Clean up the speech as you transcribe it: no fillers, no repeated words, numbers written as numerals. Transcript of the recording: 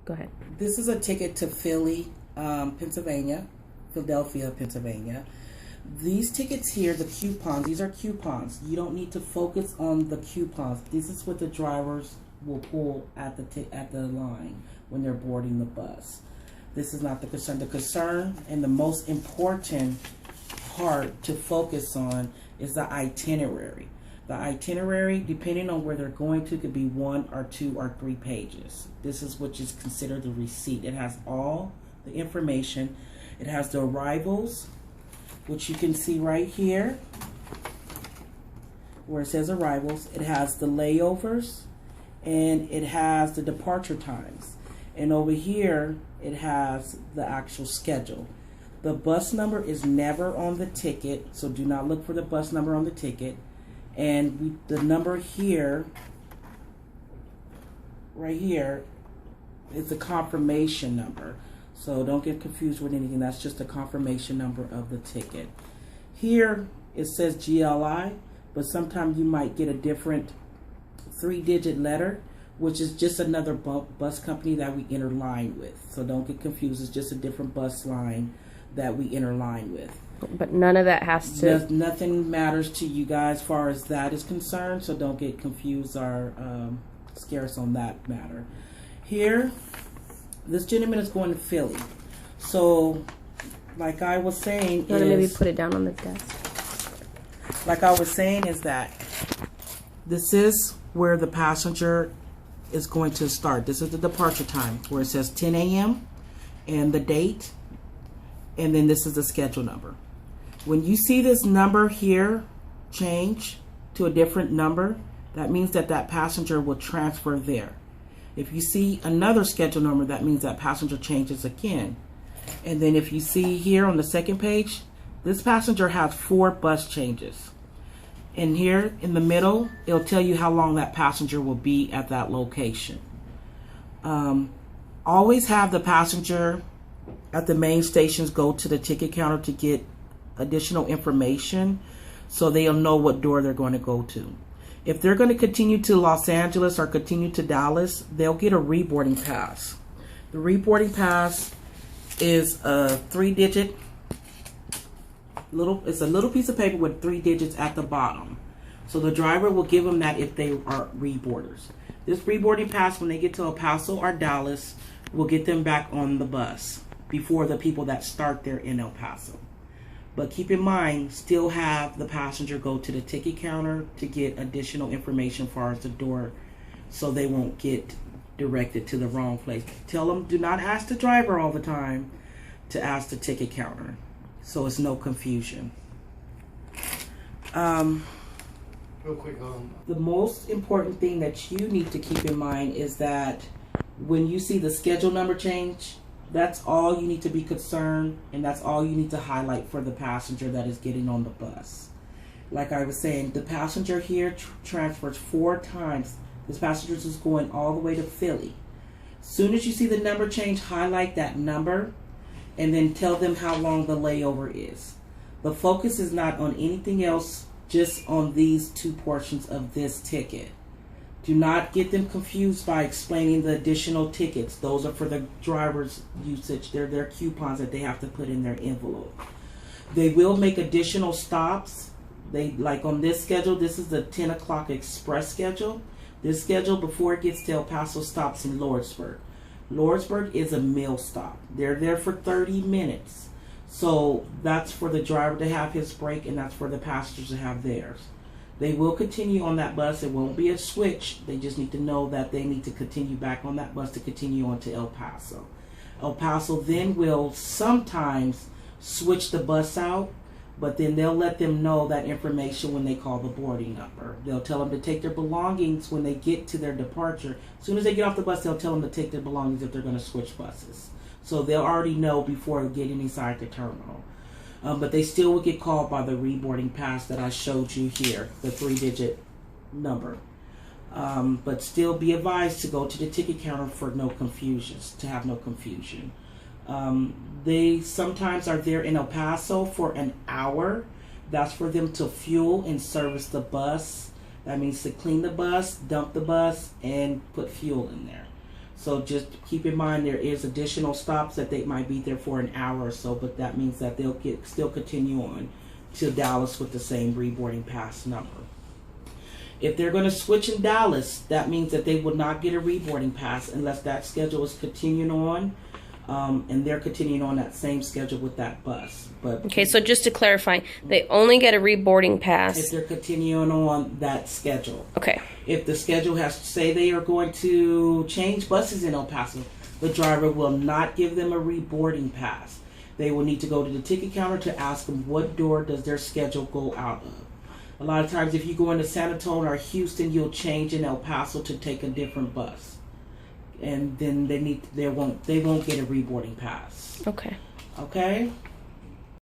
Go ahead. This is a ticket to Philadelphia, Pennsylvania. These tickets here, the coupons, these are coupons. You don't need to focus on the coupons. This is what the drivers will pull at the line when they're boarding the bus. This is not the concern. The concern and the most important part to focus on is the itinerary. The itinerary, depending on where they're going to, could be 1 or 2 or 3 pages. This is what is considered the receipt. It has all the information. It has the arrivals, which you can see right here where it says arrivals. It has the layovers, and it has the departure times. And over here, it has the actual schedule. The bus number is never on the ticket, so do not look for the bus number on the ticket. And the number here, right here, is the confirmation number. So don't get confused with anything. That's just the confirmation number of the ticket. Here it says GLI, but sometimes you might get a different 3-digit letter, which is just another bus company that we interline with. So don't get confused. It's just a different bus line that we interline with. But none of that has to... Nothing matters to you guys as far as that is concerned, so don't get confused or scarce on that matter. Here, this gentleman is going to Philly. So, like I was saying, you want to maybe put it down on the desk? Like I was saying is that this is where the passenger is going to start. This is the departure time where it says 10 a.m. and the date, and then this is the schedule number. When you see this number here change to a different number, that means that that passenger will transfer there. If you see another schedule number, that means that passenger changes again. And then if you see here on the second page, this passenger has 4 bus changes. And here in the middle, it'll tell you how long that passenger will be at that location. Always have the passenger at the main stations go to the ticket counter to get additional information so they'll know what door they're going to go to. If they're going to continue to Los Angeles or continue to Dallas, they'll get a reboarding pass. The reboarding pass is a 3-digit it's a little piece of paper with 3 digits at the bottom. So the driver will give them that if they are reboarders. This reboarding pass, when they get to El Paso or Dallas, will get them back on the bus before the people that start there in El Paso. But keep in mind, still have the passenger go to the ticket counter to get additional information as far as the door, so they won't get directed to the wrong place. Tell them, do not ask the driver all the time, to ask the ticket counter, so it's no confusion. Real quick, the most important thing that you need to keep in mind is that when you see the schedule number change, that's all you need to be concerned, and that's all you need to highlight for the passenger that is getting on the bus. Like I was saying, the passenger here transfers 4 times. This passenger is going all the way to Philly. Soon as you see the number change, highlight that number and then tell them how long the layover is. The focus is not on anything else, just on these 2 portions of this ticket. Do not get them confused by explaining the additional tickets. Those are for the driver's usage. They're their coupons that they have to put in their envelope. They will make additional stops. Like on this schedule, this is the 10 o'clock express schedule. This schedule, before it gets to El Paso, stops in Lordsburg. Lordsburg is a meal stop. They're there for 30 minutes. So that's for the driver to have his break, and that's for the passengers to have theirs. They will continue on that bus. It won't be a switch. They just need to know that they need to continue back on that bus to continue on to El Paso. El Paso then will sometimes switch the bus out, but then they'll let them know that information when they call the boarding number. They'll tell them to take their belongings when they get to their departure. As soon as they get off the bus, they'll tell them to take their belongings if they're going to switch buses. So they'll already know before getting inside the terminal. But they still will get called by the reboarding pass that I showed you here, the 3-digit number. But still be advised to go to the ticket counter for no confusions, to have no confusion. They sometimes are there in El Paso for an hour. That's for them to fuel and service the bus. That means to clean the bus, dump the bus, and put fuel in there. So just keep in mind there is additional stops that they might be there for an hour or so, but that means that they'll still continue on to Dallas with the same reboarding pass number. If they're going to switch in Dallas, that means that they will not get a reboarding pass unless that schedule is continuing on, and they're continuing on that same schedule with that bus. But Okay, so just to clarify, they only get a reboarding pass. if they're continuing on that schedule. Okay. If the schedule has to say they are going to change buses in El Paso, the driver will not give them a reboarding pass. They will need to go to the ticket counter to ask them what door does their schedule go out of. A lot of times if you go into San Antonio or Houston, you'll change in El Paso to take a different bus. And then they won't get a reboarding pass. Okay. Okay?